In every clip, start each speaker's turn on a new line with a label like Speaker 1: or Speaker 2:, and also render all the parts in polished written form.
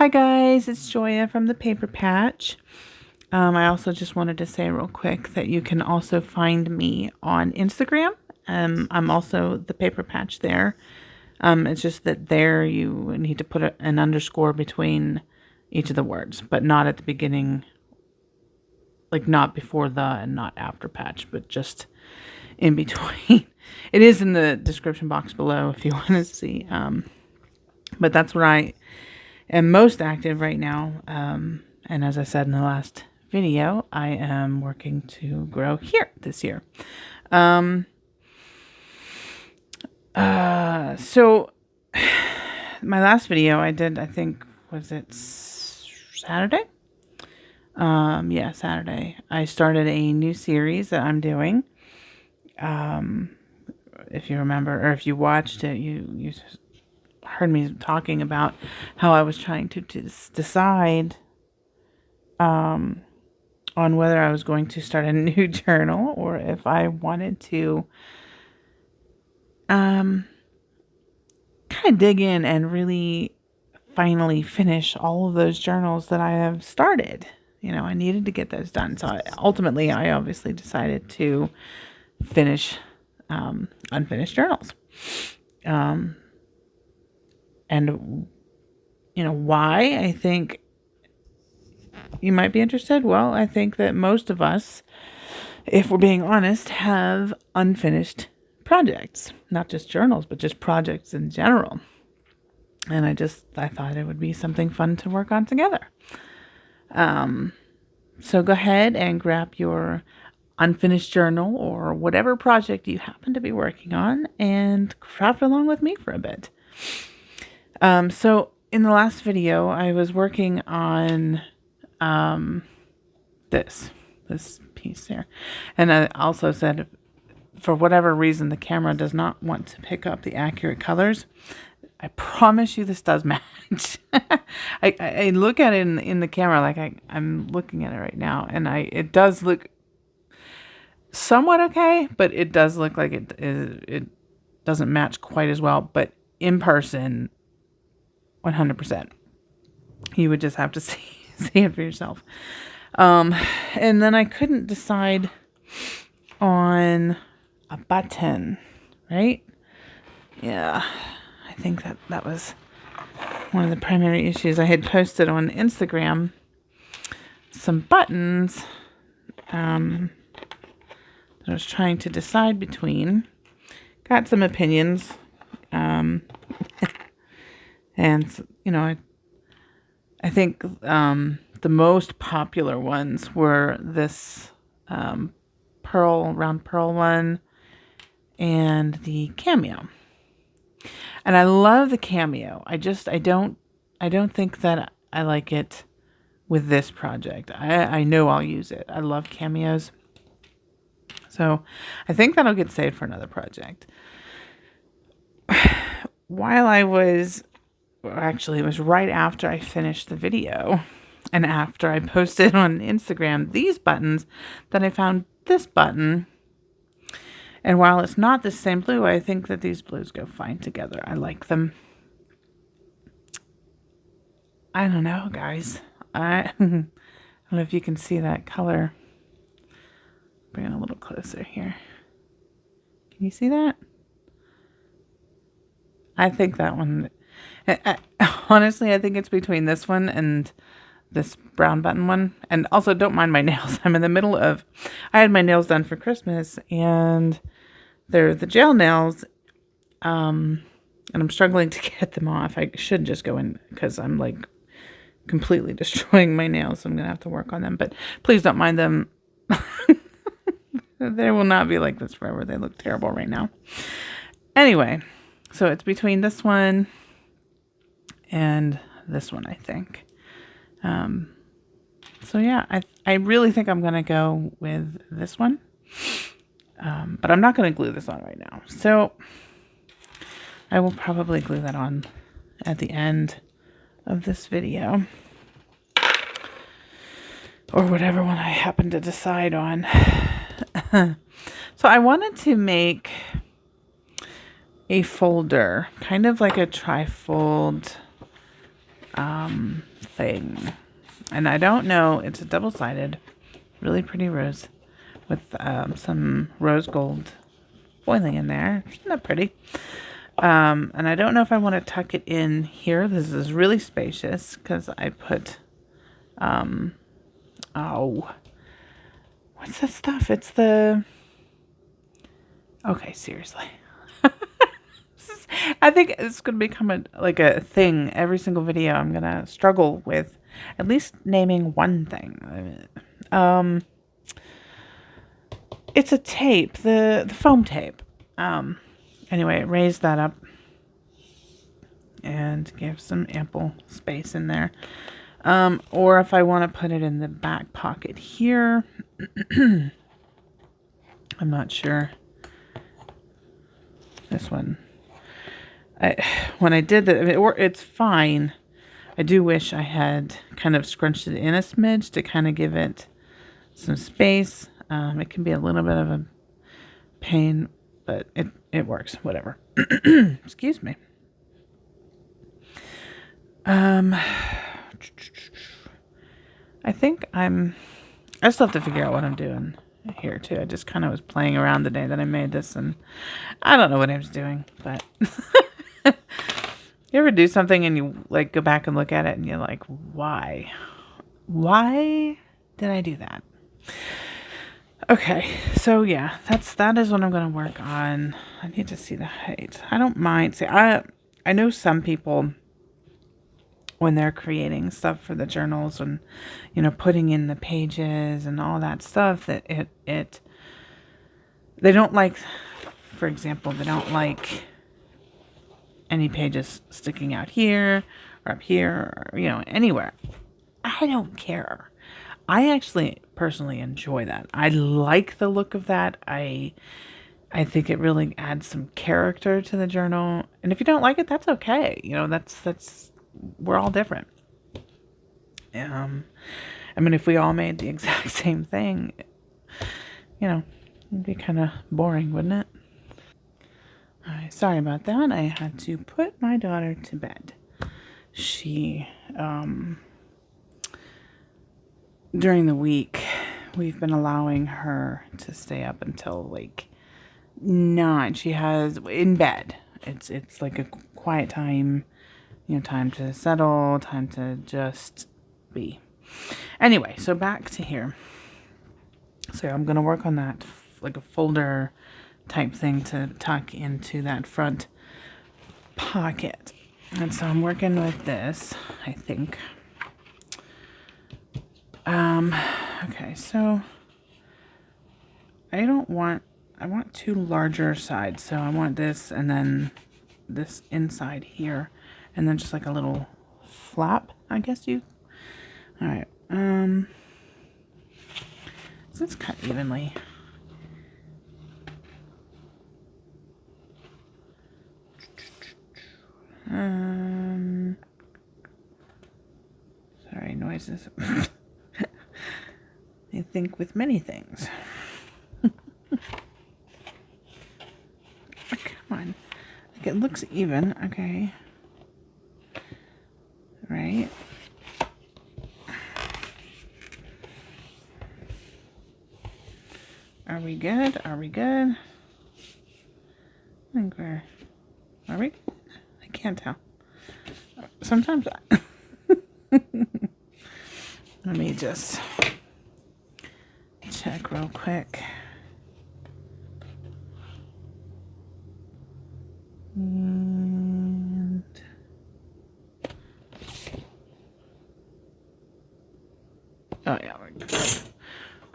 Speaker 1: Hi guys, it's Joya from the Paper Patch. I also just wanted to say real quick that you can also find me on Instagram. I'm also the Paper Patch there. It's just that there you need to put an underscore between each of the words, but not at the beginning, like not before the and not after patch, but just in between. It is in the description box below if you want to see. But that's where I am most active right now. And as I said in the last video, I am working to grow here this year. So my last video I did, I think, was it Saturday? Yeah, Saturday. I started a new series that I'm doing. If you remember, or if you watched it, you heard me talking about how I was trying to decide on whether I was going to start a new journal or if I wanted to kind of dig in and really finally finish all of those journals that I have started. You know, I needed to get those done. So ultimately, I obviously decided to finish unfinished journals. And, you know, why? I think you might be interested. Well, I think that most of us, if we're being honest, have unfinished projects. Not just journals, but just projects in general. And I thought it would be something fun to work on together. So go ahead and grab your unfinished journal or whatever project you happen to be working on and craft along with me for a bit. So in the last video, I was working on this piece here. And I also said, for whatever reason, the camera does not want to pick up the accurate colors. I promise you this does match. I look at it in the camera like I'm looking at it right now, and it does look somewhat okay, but it does look like it doesn't match quite as well. But in person, 100%. You would just have to see it for yourself. And then I couldn't decide on a button, right? Yeah, I think that was one of the primary issues. I had posted on Instagram some buttons that I was trying to decide between. Got some opinions. And, you know, I think the most popular ones were this round pearl one and the cameo. And I love the cameo. I don't think that I like it with this project. I know I'll use it. I love cameos. So I think that'll get saved for another project. While I was, actually it was right after I finished the video and after I posted on Instagram these buttons that I found this button. And while it's not the same blue, I think that these blues go fine together. I like them. I don't know, guys. I don't know if you can see that color. Bring it a little closer here. Can you see that? I think that one, honestly, I think it's between this one and this brown button one. And also, don't mind my nails. I'm in the middle of, I had my nails done for Christmas, and they're the gel nails, and I'm struggling to get them off. I should just go in because I'm like completely destroying my nails, so I'm going to have to work on them. But please don't mind them. They will not be like this forever. They look terrible right now. Anyway, so it's between this one and this one, I think. So yeah, I really think I'm going to go with this one. But I'm not going to glue this on right now. So I will probably glue that on at the end of this video. Or whatever one I happen to decide on. So I wanted to make a folder, kind of like a trifold thing. And I don't know, it's a double-sided, really pretty rose with some rose gold foiling in there. Isn't that pretty? And I don't know if I want to tuck it in here. This is really spacious because I put, oh, what's that stuff? It's the, okay, seriously. I think it's going to become a thing. Every single video I'm going to struggle with at least naming one thing. It's a tape, the foam tape. Anyway, raise that up and give some ample space in there. Or if I want to put it in the back pocket here, I'm not sure. This one. When I did that, it's fine. I do wish I had kind of scrunched it in a smidge to kind of give it some space. It can be a little bit of a pain, but it works. Whatever. Excuse me. I think I still have to figure out what I'm doing here too. I just kind of was playing around the day that I made this, and I don't know what I was doing, but you ever do something and you like go back and look at it and you're like, why did I do that? Okay, so yeah, that is what I'm going to work on. I need to see the height. I don't mind. See, I know some people, when they're creating stuff for the journals and, putting in the pages and all that stuff, that they don't like, for example, they don't like any pages sticking out here or up here or, anywhere. I don't care. I actually personally enjoy that. I like the look of that. I think it really adds some character to the journal. And if you don't like it, that's okay. That's we're all different. If we all made the exact same thing, it'd be kind of boring, wouldn't it? All right, sorry about that. I had to put my daughter to bed. She, during the week, we've been allowing her to stay up until like 9. She has in bed. It's like a quiet time, time to settle, time to just be. Anyway, so back to here. So I'm going to work on that, like a folder type thing to tuck into that front pocket. And so I'm working with this, I think. Okay, so I want 2 larger sides. So I want this and then this inside here. And then just like a little flap, I guess all right. So let's cut evenly. Sorry, noises. I think with many things. Come on. Like it looks even. Okay. Right. Are we good? Are we good? I think are we? I can't tell. Sometimes let me just check real quick. And oh yeah, we're good.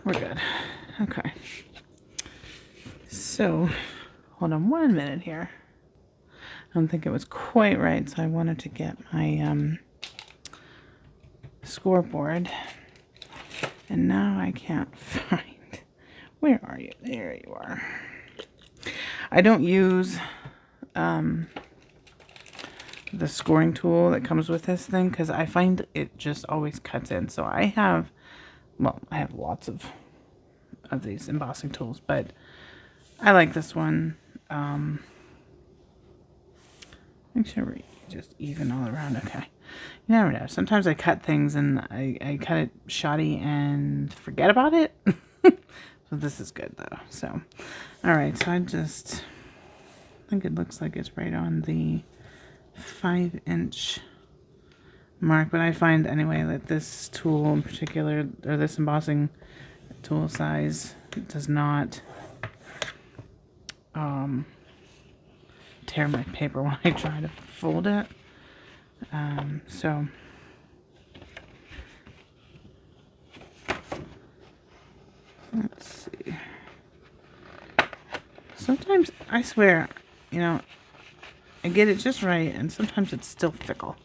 Speaker 1: We're good. Okay. So hold on 1 minute here. I don't think it was quite right, so I wanted to get my scoreboard. And now I can't find. Where are you? There you are. I don't use the scoring tool that comes with this thing because I find it just always cuts in. So I have lots of these embossing tools, but I like this one. Make sure we just even all around. Okay. you never know. Sometimes I cut things and I cut it shoddy and forget about it. So this is good though. So, all right. So I think it looks like it's right on the 5-inch mark, but I find anyway that this tool in particular, or this embossing tool size, does not tear my paper when I try to fold it. So let's see. Sometimes I swear, you know, I get it just right, and sometimes it's still fickle.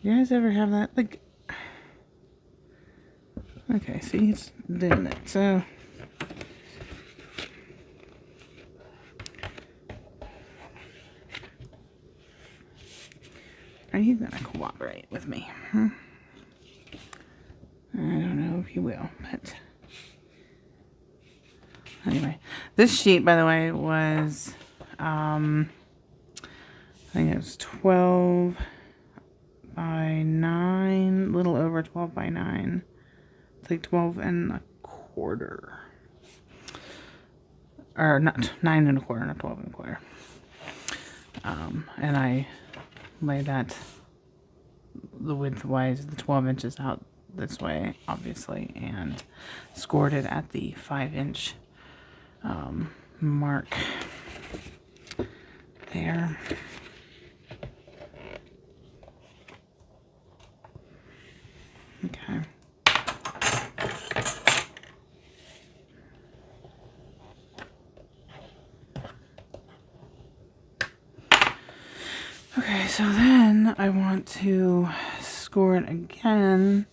Speaker 1: You guys ever have that? Like, okay, see, it's doing it. So, are you gonna cooperate with me? I don't know if you will, but anyway, this sheet, by the way, was I think it was 12 by 9, a little over 12 by 9. It's like 12 and a quarter. Or not 9 and a quarter, not 12 and a quarter. And I lay that the width-wise, the 12 inches out this way, obviously, and scored it at the 5-inch mark there. Okay. Okay, so then I want to score it again.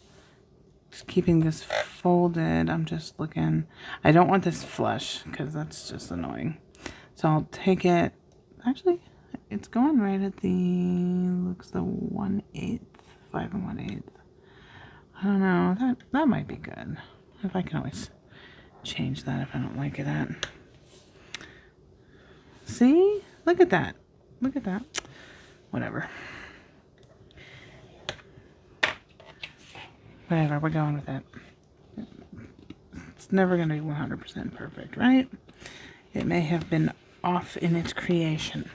Speaker 1: Just keeping this folded. I'm just looking. I don't want this flush because that's just annoying. So I'll take it. Actually, it's going right at the, looks the 1/8, 5 1/8. I don't know. That might be good. If I can always change that if I don't like it at. See? Look at that. Look at that. Whatever. Whatever, we're going with it. It's never going to be 100% perfect, right? It may have been off in its creation.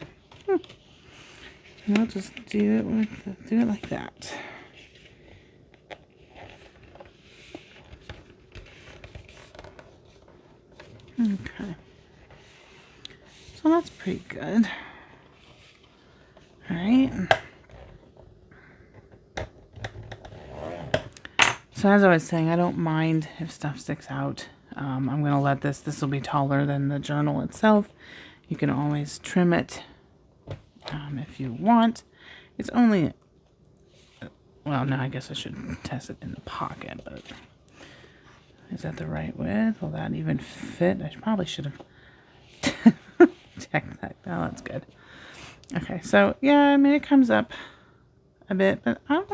Speaker 1: I'll just do it like that. Okay. So that's pretty good. All right. So as I was saying, I don't mind if stuff sticks out. I'm going to let this will be taller than the journal itself. You can always trim it if you want. It's only, well, no, I guess I should test it in the pocket, but is that the right width? Will that even fit? I probably should have checked that. Oh, that's good. Okay, so yeah, I mean, it comes up a bit, but no,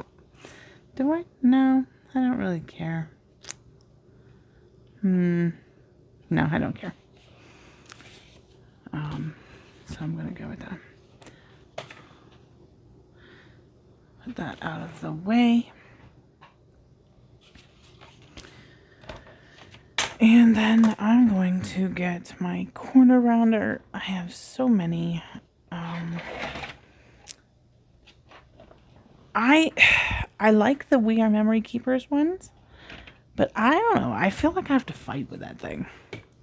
Speaker 1: I don't really care. No, I don't care. So I'm going to go with that. Put that out of the way. And then I'm going to get my corner rounder. I have so many. I like the We Are Memory Keepers ones, but I don't know. I feel like I have to fight with that thing.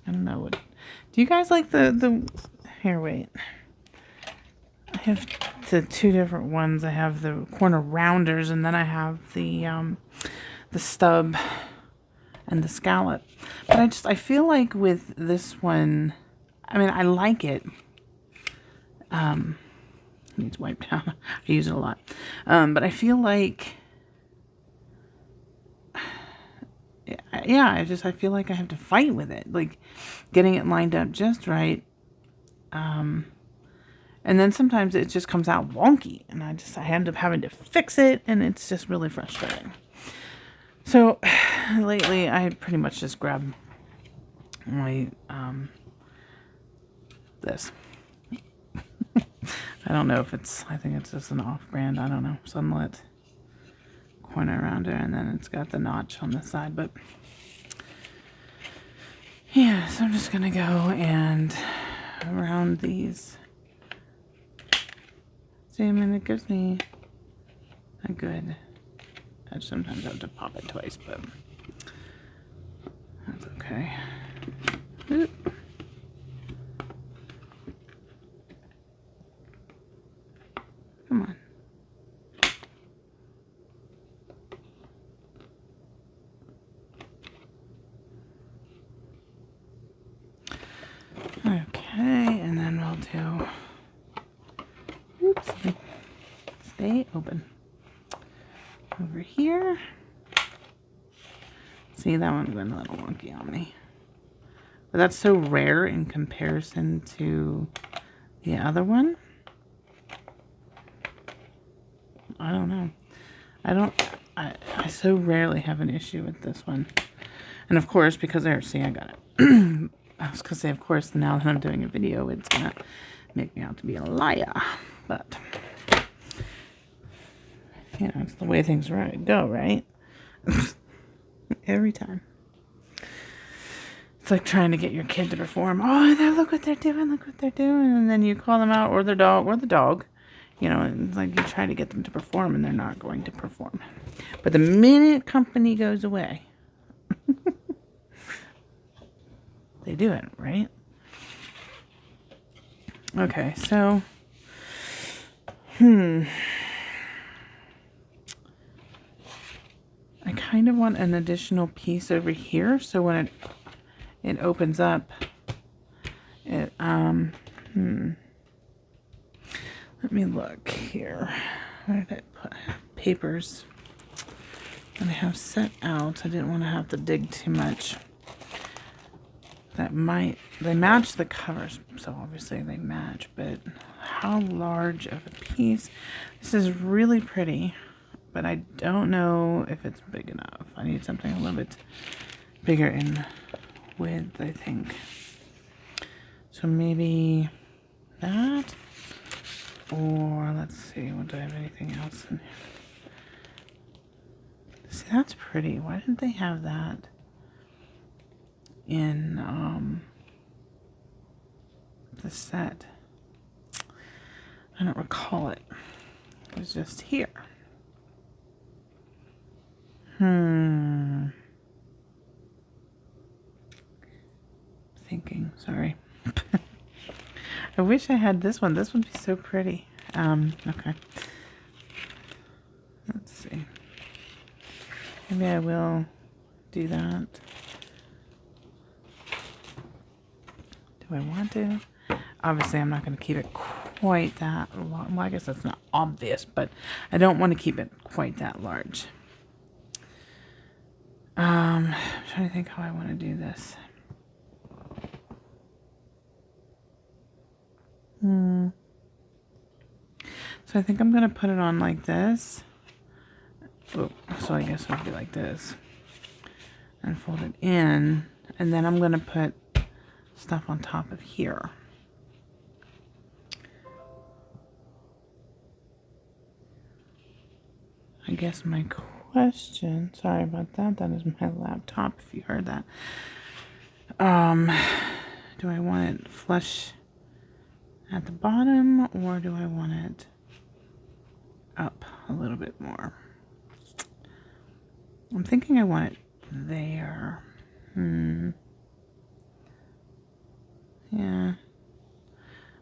Speaker 1: I don't know. Do you guys like the here, wait. I have the two different ones. I have the corner rounders, and then I have the stub and the scallop. But I feel like with this one, I mean, I like it. It needs wiped down. I use it a lot. But I feel like, yeah, I feel like I have to fight with it. Like, getting it lined up just right. And then sometimes it just comes out wonky. And I end up having to fix it. And it's just really frustrating. So, lately, I pretty much just grab my, this. I don't know if it's, I think it's just an off-brand, I don't know, Sunlit corner around it, and then it's got the notch on the side, but yeah, so I'm just gonna go and around these. See, I mean, it gives me a good, I sometimes have to pop it twice, but that's okay. Oop. Come on. Okay, and then we'll do, oops, stay open. Over here. See, that one went a little wonky on me. But that's so rare in comparison to the other one. I don't know. I so rarely have an issue with this one. And of course, because I got it. I was gonna say, of course, now that I'm doing a video, it's gonna make me out to be a liar. But, you know, it's the way things go, right? Every time. It's like trying to get your kid to perform. Oh, look what they're doing, look what they're doing. And then you call them out, or the dog. You know, it's like you try to get them to perform, and they're not going to perform. But the minute company goes away, they do it, right? Okay, so, I kind of want an additional piece over here, so when it opens up, it, let me look here. Where did I put papers that I have set out? I didn't want to have to dig too much. They match the covers, so obviously they match, but how large of a piece? This is really pretty, but I don't know if it's big enough. I need something a little bit bigger in width, I think. So maybe that, or let's see, do I have anything else in here? See, that's pretty. Why didn't they have that in the set? I don't recall it. It was just here. Thinking, sorry. I wish I had this one. This would be so pretty. Okay. Let's see. Maybe I will do that. Do I want to? Obviously, I'm not going to keep it quite that long. Well, I guess that's not obvious, but I don't want to keep it quite that large. I'm trying to think how I want to do this. So I think I'm going to put it on like this. Oh, so I guess it'll be like this. And fold it in. And then I'm going to put stuff on top of here. I guess my question, sorry about that. That is my laptop, if you heard that. Do I want it flush at the bottom, or do I want it up a little bit more? I'm thinking I want it there. Yeah.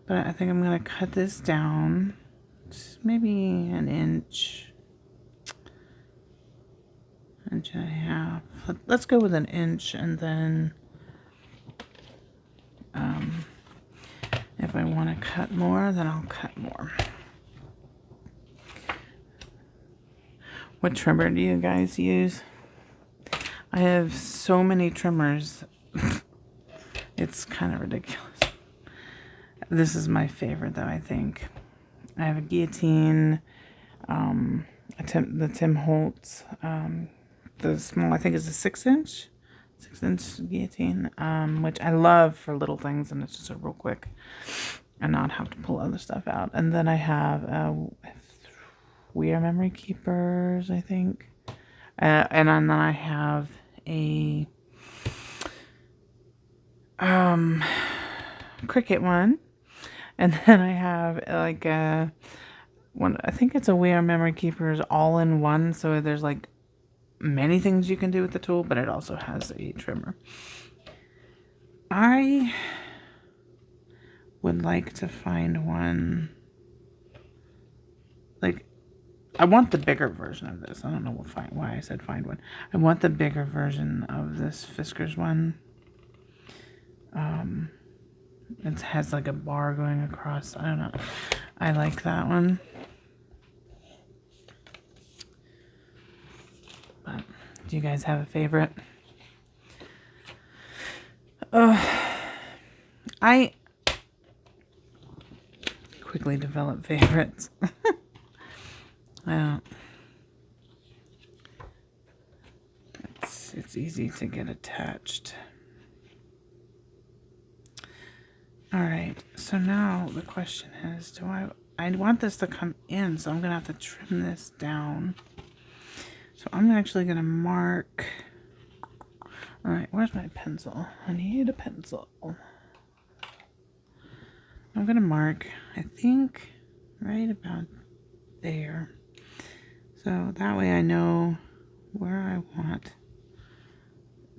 Speaker 1: But I think I'm going to cut this down. Just maybe an inch. Inch and a half. Let's go with an inch, and then if I want to cut more, then I'll cut more. What trimmer do you guys use? I have so many trimmers. It's kind of ridiculous. This is my favorite, though, I think. I have a guillotine, the Tim Holtz, the small, I think is a 6-inch guillotine, which I love for little things, and it's just a real quick and not have to pull other stuff out. And then I have We Are Memory Keepers, I think. And then I have a Cricut one. And then I have like one, I think it's a We Are Memory Keepers all in one. So there's like many things you can do with the tool, but it also has a trimmer. I would like to find one, like, I want the bigger version of this. I don't know why I said find one. I want the bigger version of this Fiskars one. It has like a bar going across. I don't know. I like that one. But do you guys have a favorite? I quickly develop favorites. It's easy to get attached. All right, so now the question is, I want this to come in, so I'm gonna have to trim this down. So I'm actually gonna mark. All right, where's my pencil? I need a pencil. I'm gonna mark, I think, right about there. So that way I know where I want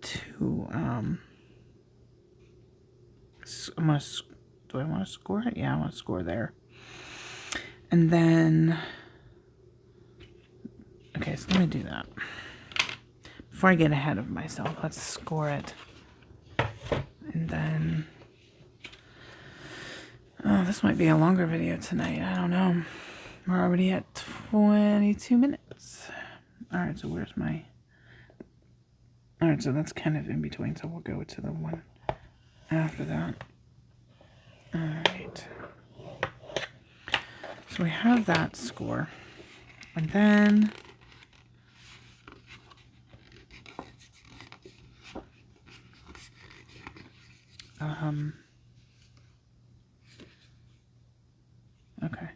Speaker 1: to, do I want to score it? Yeah, I want to score there. And then, okay, so let me do that. Before I get ahead of myself, let's score it. And then, oh, this might be a longer video tonight. I don't know. We're already at 22 minutes. All right, so where's my... All right, so that's kind of in between, so we'll go to the one after that. All right. So we have that score. And then... okay.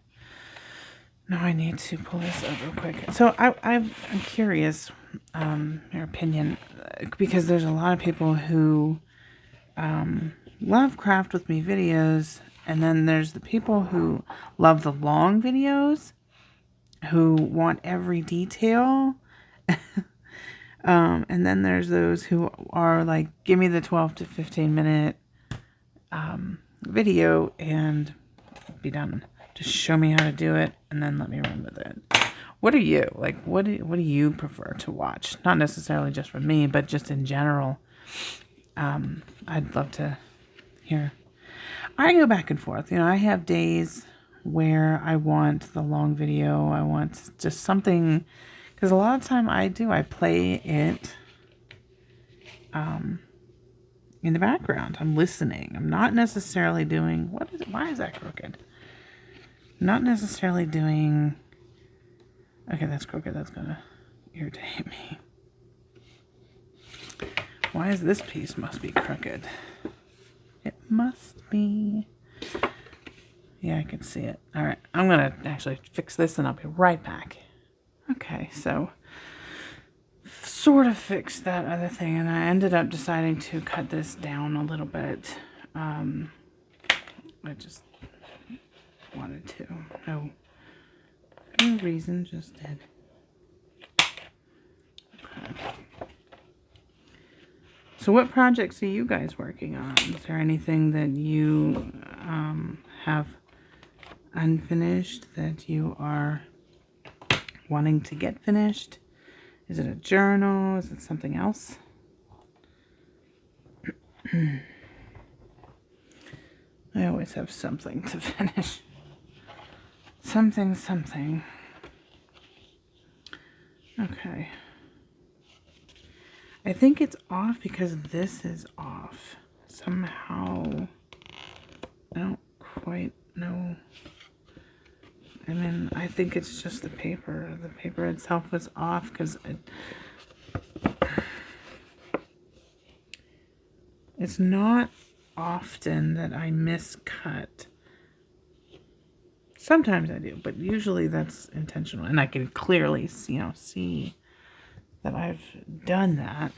Speaker 1: Now I need to pull this up real quick. So I'm curious, your opinion, because there's a lot of people who love Craft With Me videos, and then there's the people who love the long videos, who want every detail, and then there's those who are like, give me the 12 to 15 minute video and be done. Just show me how to do it, and then let me run with it. What are you? Like, what do you prefer to watch? Not necessarily just from me, but just in general. I'd love to hear. I go back and forth. You know, I have days where I want the long video. I want just something, because a lot of time I play it in the background. I'm listening. I'm not necessarily doing, why is that crooked? Not necessarily doing, okay, that's crooked. That's gonna irritate me. Why is this piece must be crooked? It must be. Yeah, I can see it. All right, I'm gonna actually fix this and I'll be right back. Okay, so sort of fixed that other thing, and I ended up deciding to cut this down a little bit. I just wanted to. No reason, just did. Okay. So what projects are you guys working on? Is there anything that you have unfinished that you are wanting to get finished? Is it a journal? Is it something else? I always have something to finish. Something. Okay. I think it's off because this is off. Somehow, I don't quite know. I mean, I think it's just the paper. The paper itself was off because it's not often that I miscut Sometimes I do, but usually that's intentional. And I can clearly, see that I've done that.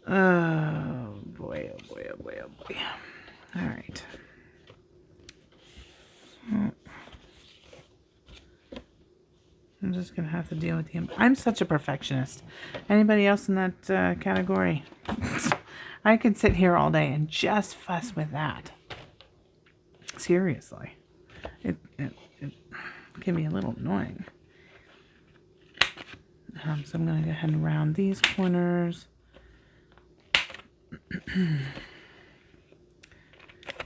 Speaker 1: Oh boy, oh boy, oh boy, oh boy. All right. I'm just going to have to deal with him. I'm such a perfectionist. Anybody else in that category? I could sit here all day and just fuss with that. Seriously. It can be a little annoying. So I'm going to go ahead and round these corners.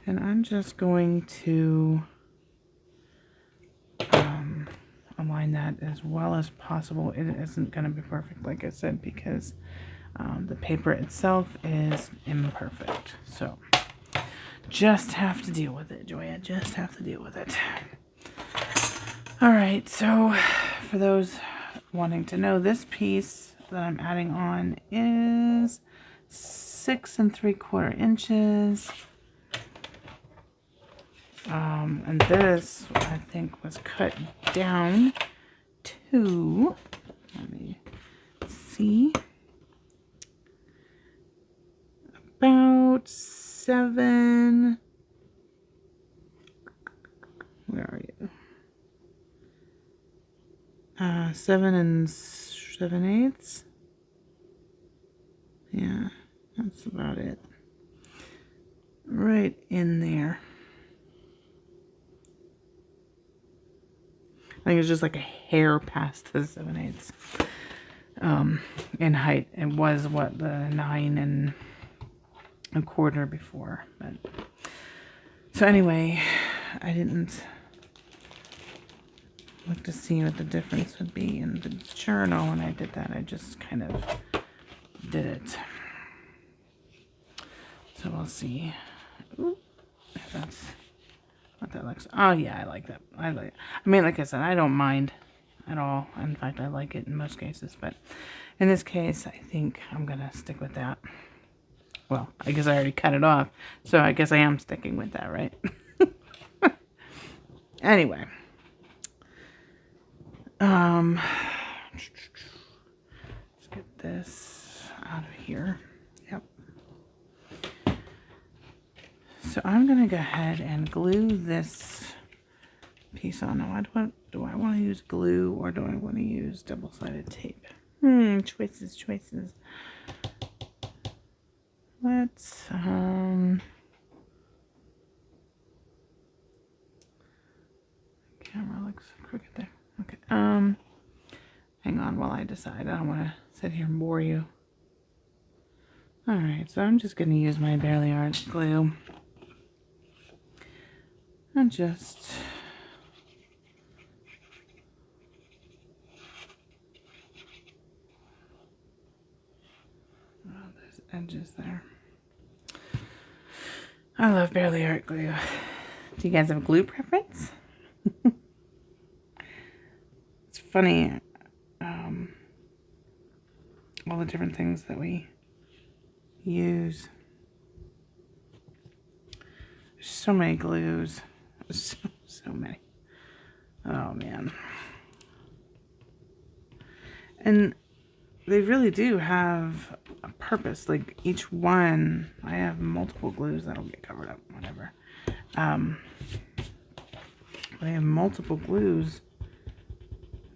Speaker 1: And I'm just going to align that as well as possible. It isn't going to be perfect, like I said, because the paper itself is imperfect. So just have to deal with it, Joya. Just have to deal with it. All right, so for those wanting to know, this piece that I'm adding on is 6 3/4 inches. And this, I think, was cut down to, let me see, about 7, where are you? 7 7/8. Yeah, that's about it. Right in there. I think it's just like a hair past the 7/8 in height. It was what, the 9 1/4 before. But so anyway, I didn't look to see what the difference would be in the journal when I did that. I just kind of did it. So we'll see. Ooh, if that's what that looks. Oh yeah, I like that. I mean, like I said, I don't mind at all. In fact, I like it in most cases, but in this case, I think I'm gonna stick with that. Well, I guess I already cut it off, so I guess I am sticking with that, right? Anyway, let's get this out of here. Yep. So I'm gonna go ahead and glue this piece on. Now, do I want to use glue or do I want to use double-sided tape? Choices. Let's camera looks crooked there. Okay. Hang on while I decide. I don't want to sit here and bore you. All right, so I'm just going to use my Bearly Art glue and just there's edges there. I love Bearly Art glue. Do you guys have a glue preference? It's funny, all the different things that we use. There's so many glues. So many. Oh man. And they really do have a purpose. Like each one, I have multiple glues that'll get covered up, whatever. I have multiple glues,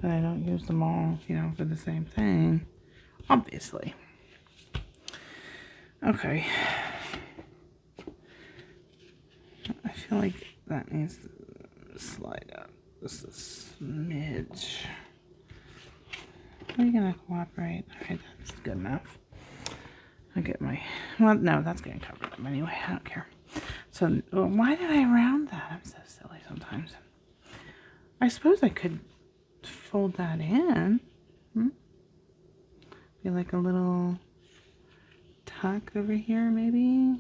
Speaker 1: but I don't use them all, for the same thing, obviously. Okay. I feel like that needs to slide up just a smidge. Are you gonna cooperate? Alright, that's good enough. I'll get my, well, no, that's getting covered up anyway. I don't care. So, why did I round that? I'm so silly sometimes. I suppose I could fold that in. Be like a little tuck over here, maybe.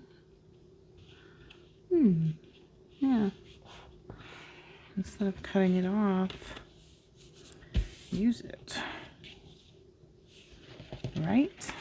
Speaker 1: Yeah. Instead of cutting it off, use it. Right?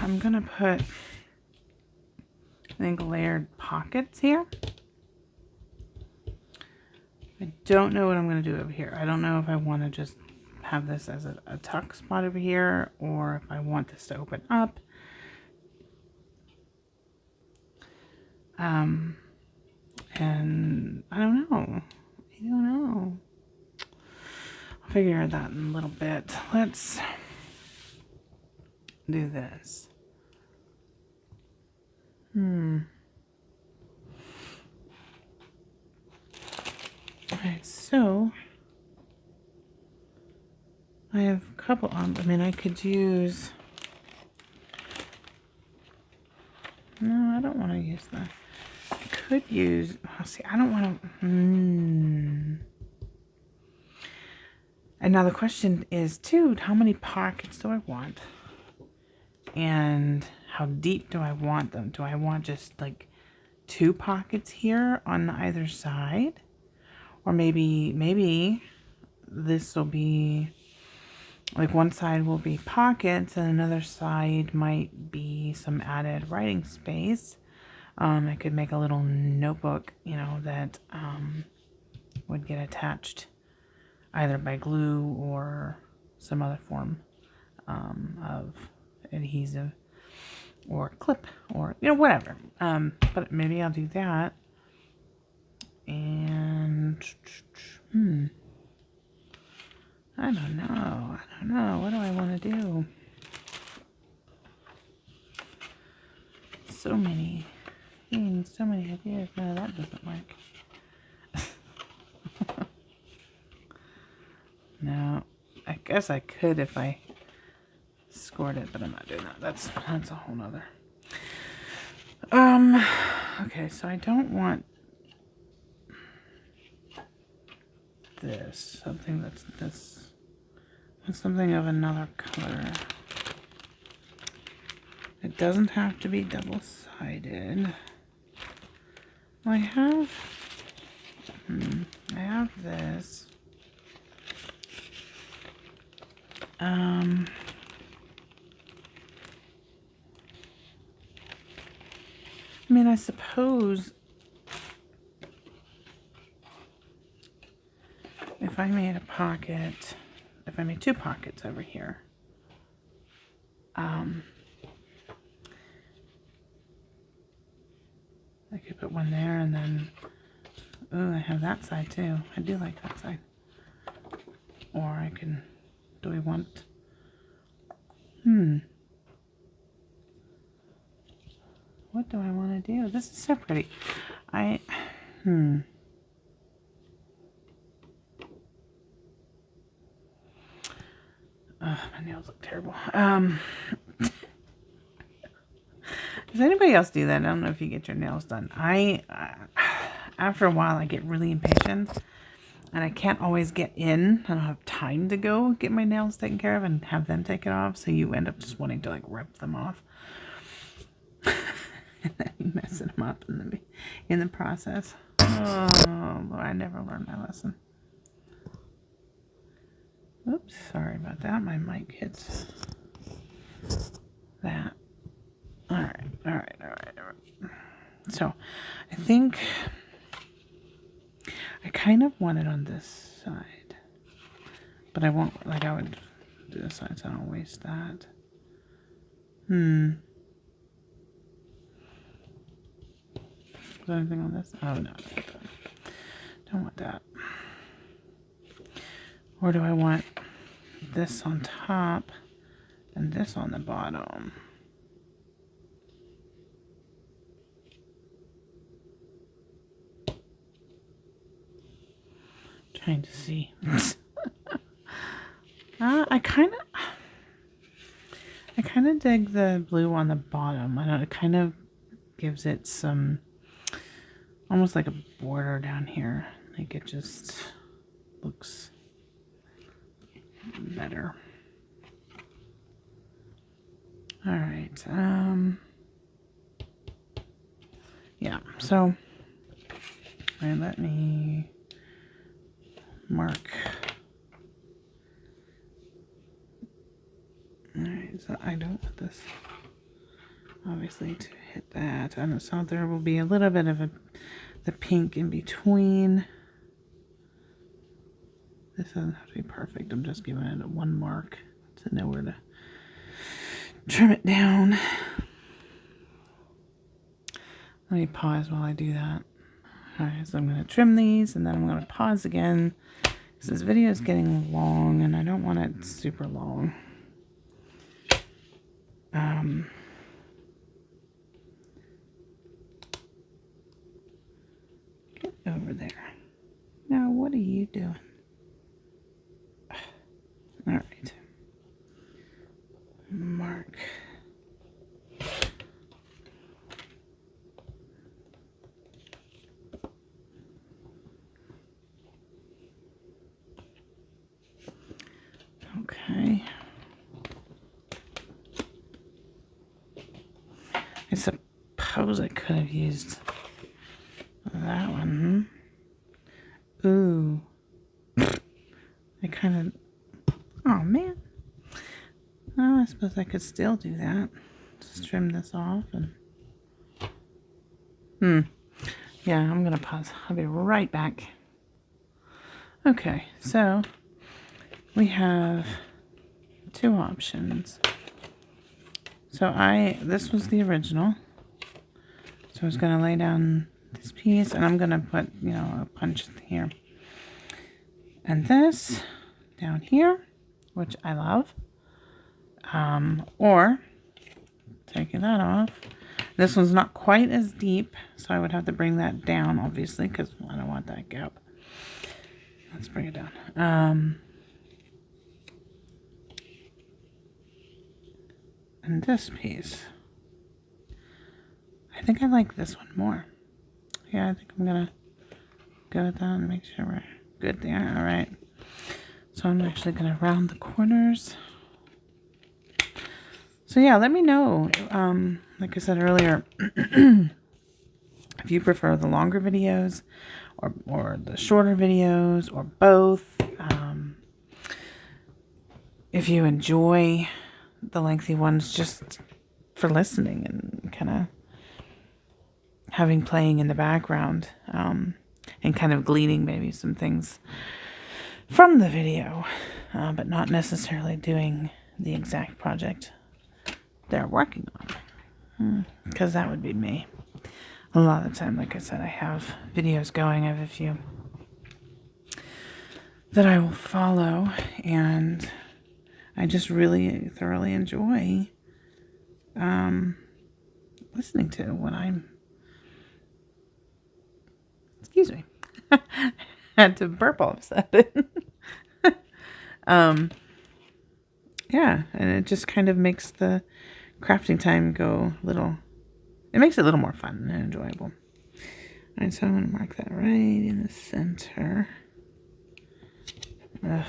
Speaker 1: I'm going to put, I think, layered pockets here. I don't know what I'm going to do over here. I don't know if I want to just have this as a tuck spot over here, or if I want this to open up. And I don't know. I'll figure that out in a little bit. Let's do this. Alright, so I have a couple on. I mean, I could use. No, I don't want to use that. I could use. Oh, see, I don't want to. And now the question is, too, how many pockets do I want? And how deep do I want them? Do I want just like 2 pockets here on either side? Or maybe this will be, like, one side will be pockets and another side might be some added writing space. I could make a little notebook, you know, that would get attached either by glue or some other form of adhesive or clip or, you know, whatever. But maybe I'll do that. And I don't know. What do I want to do? So many things, so many ideas. No, that doesn't work. No, I guess I could if I scored it, but I'm not doing that. That's a whole nother. Okay, so I don't want this, something that's this, and something of another color. It doesn't have to be double-sided. I have this. I mean, I suppose if I made a pocket, if I made 2 pockets over here, I could put one there and then, oh, I have that side too. I do like that side. Or I can, do we want, what do I want to do? This is so pretty. My nails look terrible. Does anybody else do that? I don't know if you get your nails done. After a while, I get really impatient, and I can't always get in. I don't have time to go get my nails taken care of and have them taken off, so you end up just wanting to, like, rip them off. And then messing them up in the process. Oh, boy, I never learned my lesson. Oops, sorry about that. My mic hits that. All right. So, I think I kind of want it on this side, but I won't, like, I would do this side so I don't waste that. Is there anything on this? Oh, no. Don't want that. Or do I want this on top and this on the bottom? Trying to see. I kind of dig the blue on the bottom. I don't know, it kind of gives it some, almost like a border down here. Like, it just looks better. All right. Yeah. So, let me mark. All right. So I don't want this. obviously to hit that. And so there will be a little bit of the pink in between. This doesn't have to be perfect. I'm just giving it one mark to know where to trim it down. Let me pause while I do that. Alright, so I'm going to trim these and then I'm going to pause again. Because this video is getting long and I don't want it super long. Get over there. Now, what are you doing? Alright. Mark. Okay. I suppose I could have used that one. Ooh. I kind of... Oh, man. Well, I suppose I could still do that. Just trim this off and... Yeah, I'm going to pause. I'll be right back. Okay, so we have two options. So this was the original. So I was going to lay down this piece and I'm going to put, a punch here. And this down here, which I love. Or taking that off. This one's not quite as deep, so I would have to bring that down, obviously, because I don't want that gap. Let's bring it down. And this piece, I think I like this one more. Yeah, I think I'm gonna go with that and make sure we're good there. All right. So I'm actually gonna round the corners. So yeah, let me know, like I said earlier, if you prefer the longer videos or the shorter videos or both. If you enjoy the lengthy ones just for listening and kind of having playing in the background, and kind of gleaning maybe some things from the video, but not necessarily doing the exact project they're working on, because that would be me. A lot of the time, like I said, I have videos going. I have a few that I will follow, and I just really thoroughly enjoy listening to when I'm... Excuse me. Had to burp all of a sudden. Yeah, and it just kind of makes the crafting time go a little... It makes it a little more fun and enjoyable. All right, so I'm going to mark that right in the center. Ugh.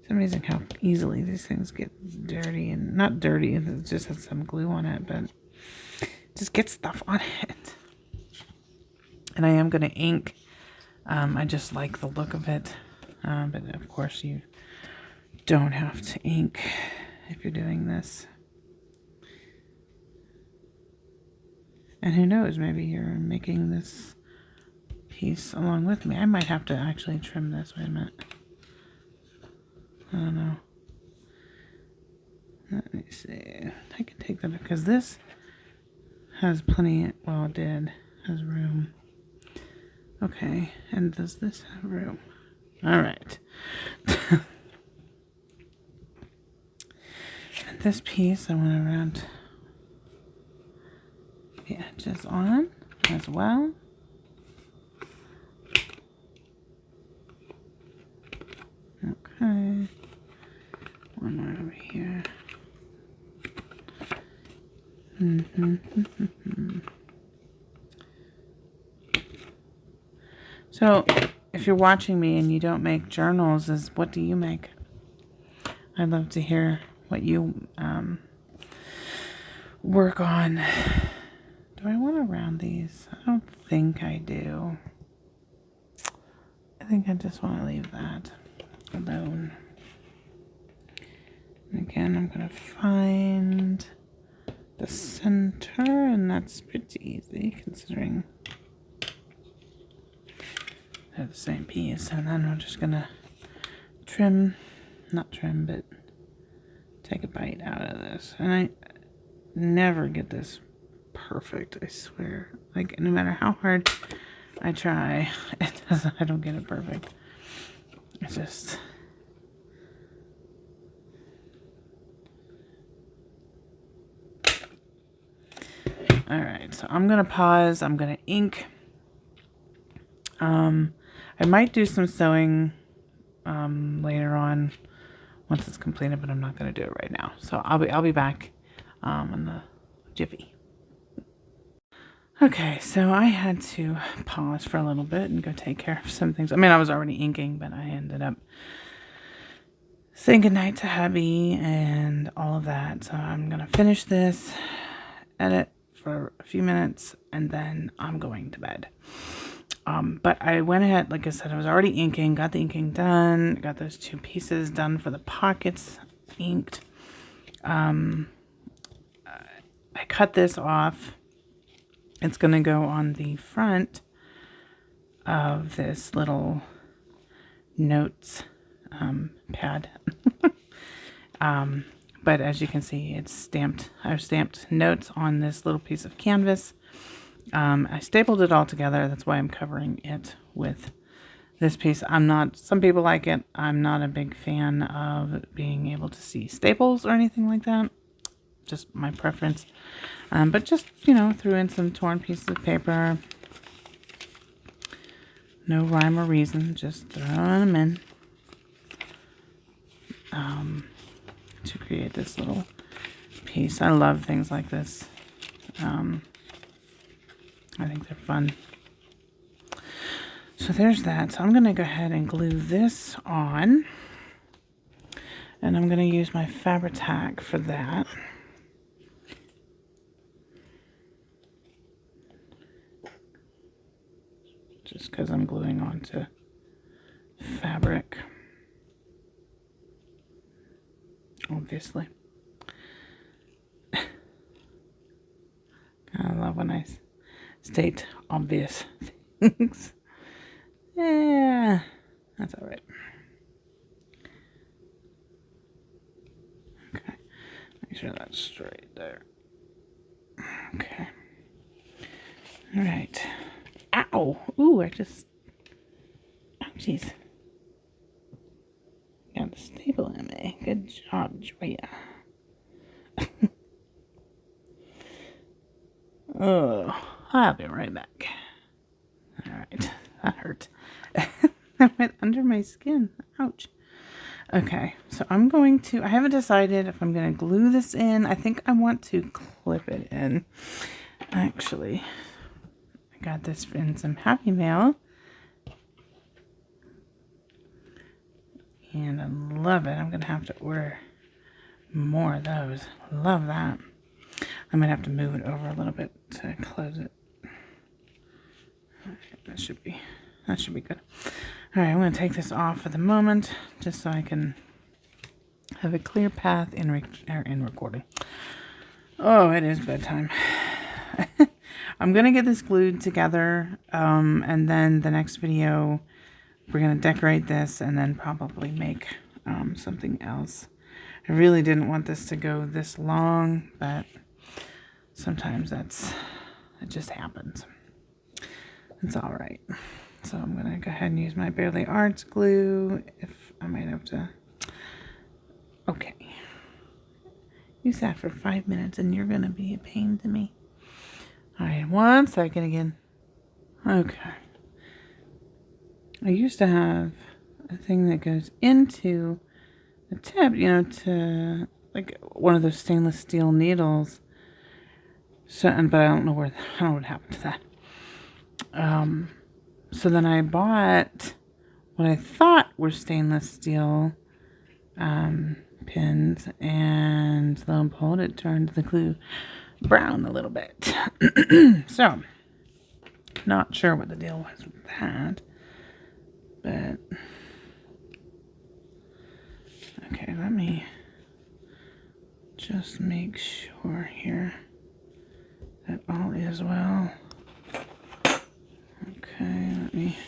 Speaker 1: It's amazing how easily these things get dirty, and not dirty, it just has some glue on it, but it just gets stuff on it. And I am going to ink. I just like the look of it, but of course you don't have to ink if you're doing this. And who knows, maybe you're making this piece along with me. I might have to actually trim this. Wait a minute. I don't know. Let me see. I can take that because this has plenty, well, it did, has room. Okay, and does this have room? All right. And this piece I want to round the edges on as well. Okay. One more over here. So, if you're watching me and you don't make journals, what do you make? I'd love to hear what you work on. Do I want to round these? I don't think I do. I think I just want to leave that alone. And again, I'm going to find the center, and that's pretty easy considering they're the same piece. And then we're just gonna trim, not trim, but take a bite out of this. And I never get this perfect, I swear. Like, no matter how hard I try, I don't get it perfect. It's just... Alright, so I'm going to pause. I'm going to ink. I might do some sewing later on once it's completed, but I'm not going to do it right now. So I'll be back in the jiffy. Okay, so I had to pause for a little bit and go take care of some things. I mean, I was already inking, but I ended up saying goodnight to hubby and all of that. So I'm going to finish this, edit for a few minutes, and then I'm going to bed. But I went ahead, like I said, I was already inking, got the inking done, got those 2 pieces done for the pockets inked. I cut this off. It's going to go on the front of this little notes pad. But as you can see, it's stamped. I've stamped notes on this little piece of canvas. I stapled it all together. That's why I'm covering it with this piece. Some people like it. I'm not a big fan of being able to see staples or anything like that. Just my preference. But just, threw in some torn pieces of paper. No rhyme or reason, just throwing them in. To create this little piece. I love things like this. I think they're fun. So there's that. So I'm going to go ahead and glue this on. And I'm going to use my Fabri-Tac for that. Just because I'm gluing onto fabric. Obviously. I love when I state obvious things. Yeah, that's all right. Okay, make sure that's straight there. Okay. All right. Ow! Ooh, ouchies. Got the staple in me. Good job, Joya. Oh, I'll be right back. All right, that hurt. That went under my skin. Ouch. Okay, so I haven't decided if I'm going to glue this in. I think I want to clip it in. Actually, I got this in some Happy Mail. And I love it. I'm going to have to order more of those. Love that. I'm going to have to move it over a little bit to close it. Okay, that should be good. All right, I'm going to take this off for the moment just so I can have a clear path in recording. Oh, it is bedtime. I'm going to get this glued together, and then the next video, we're going to decorate this and then probably make something else. I really didn't want this to go this long, but sometimes it just happens. It's all right. So I'm going to go ahead and use my Bearly Arts glue. If I might have to... Okay. You sat for 5 minutes and you're going to be a pain to me. All right, 1 second again. Okay. I used to have a thing that goes into the tip, to like one of those stainless steel needles. So, but I don't know what happened to that. So then I bought what I thought were stainless steel pins, and lo and behold, it turned the glue brown a little bit. So, not sure what the deal was with that, but okay, let me just make sure here. all is well. Okay, let me...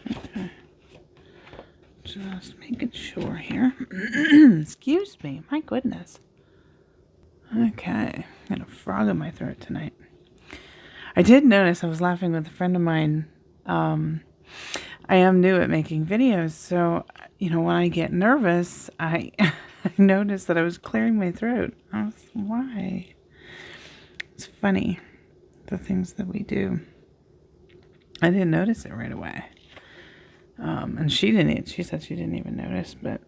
Speaker 1: Okay. Just making sure here. Excuse me. My goodness. Okay. I got a frog in my throat tonight. I did notice, I was laughing with a friend of mine. I am new at making videos, so, you know, when I get nervous, I noticed that I was clearing my throat. I was, why? It's funny, the things that we do. I didn't notice it right away. And she didn't. She said she didn't even notice, but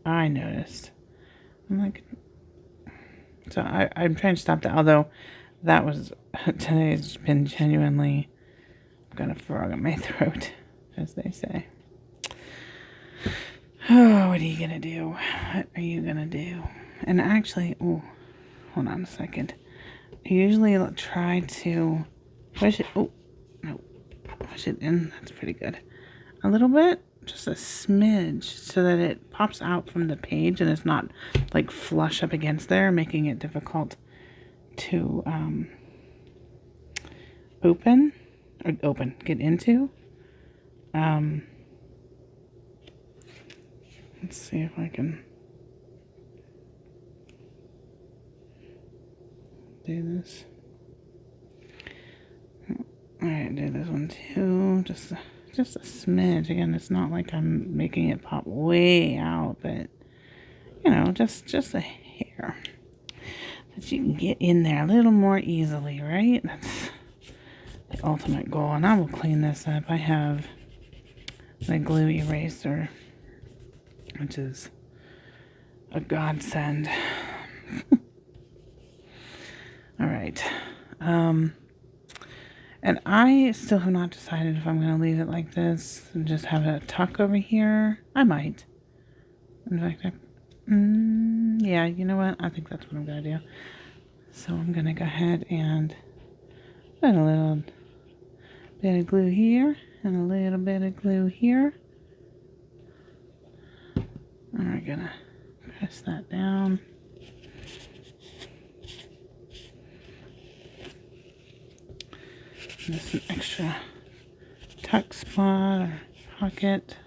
Speaker 1: I noticed. I'm like, so I'm trying to stop that. Although that was, today's been genuinely, I've got a frog in my throat, as they say. Oh, what are you going to do? What are you going to do? And actually, oh, hold on a second. I usually try to push it. Oh, no. Push it in. That's pretty good. A little bit. Just a smidge. So that it pops out from the page and it's not like flush up against there, making it difficult to get into. Let's see if I can do this. Alright, do this one too. Just a smidge. Again, it's not like I'm making it pop way out, but you know, just a hair that you can get in there a little more easily, right? That's the ultimate goal. And I will clean this up. I have the glue eraser, which is a godsend. All right. And I still have not decided if I'm going to leave it like this and just have a tuck over here. I might. In fact, yeah, you know what? I think that's what I'm going to do. So I'm going to go ahead and put a little bit of glue here and a little bit of glue here. And we're going to press that down. Just an extra tuck spot or pocket.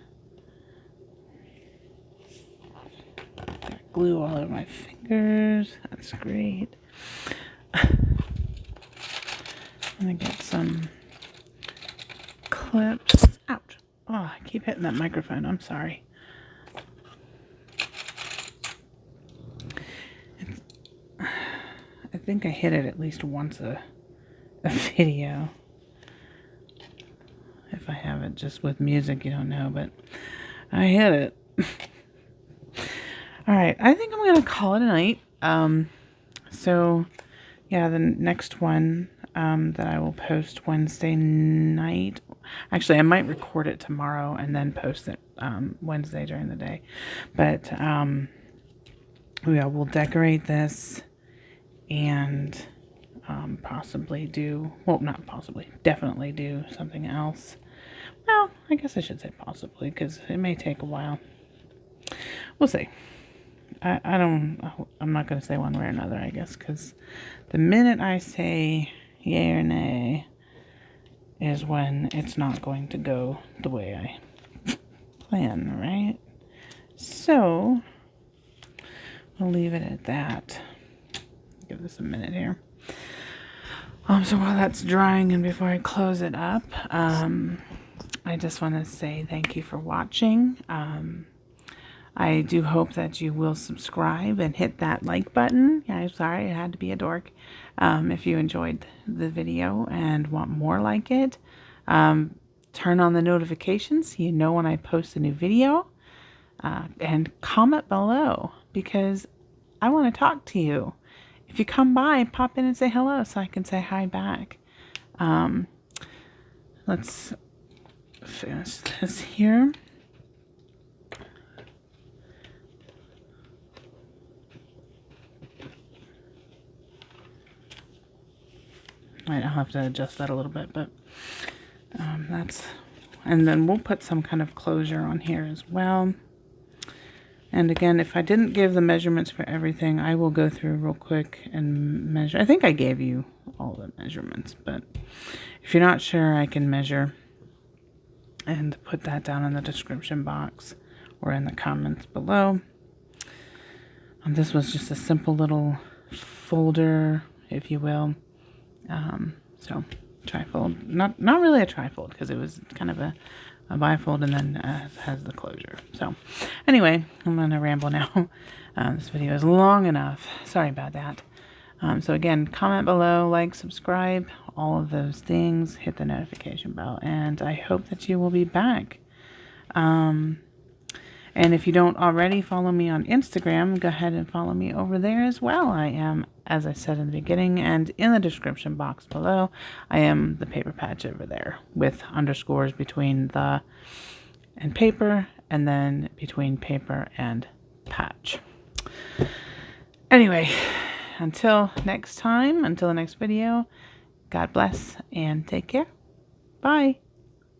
Speaker 1: Got glue all over my fingers. That's great. I'm gonna get some clips. Ouch. Oh, I keep hitting that microphone. I'm sorry. I think I hit it at least once a video. If I have it just with music, you don't know, but I hit it. All right, I think I'm going to call it a night. So, yeah, the next one that I will post Wednesday night. Actually, I might record it tomorrow and then post it Wednesday during the day. But, yeah, we'll decorate this and possibly do, well, not possibly, definitely do something else. Well, I guess I should say possibly, because it may take a while. We'll see. I'm not going to say one way or another, I guess, because the minute I say yay or nay is when it's not going to go the way I plan, right? So, we'll leave it at that. Give this a minute here. So while that's drying and before I close it up, I just want to say thank you for watching. I do hope that you will subscribe and hit that like button. Yeah, I'm sorry, I had to be a dork. If you enjoyed the video and want more like it, turn on the notifications so you know when I post a new video. And comment below because I want to talk to you. If you come by, pop in and say hello so I can say hi back. Let's finish this here. I'll have to adjust that a little bit, but that's And then we'll put some kind of closure on here as well. And again, if I didn't give the measurements for everything, I will go through real quick and measure. I think I gave you all the measurements, but if you're not sure, I can measure and put that down in the description box or in the comments below. This was just a simple little folder, if you will. So trifold, not really a trifold, because it was kind of a bifold, and then has the closure. So anyway, I'm gonna ramble now. This video is long enough. Sorry about that. So again, comment below, like, subscribe, all of those things. Hit the notification bell, and I hope that you will be back. And if you don't already follow me on Instagram, go ahead and follow me over there as well. I am, as I said in the beginning and in the description box below, I am the Paper Patch over there with underscores between the and paper, and then between paper and patch. Anyway, until next time, until the next video, God bless and take care. Bye.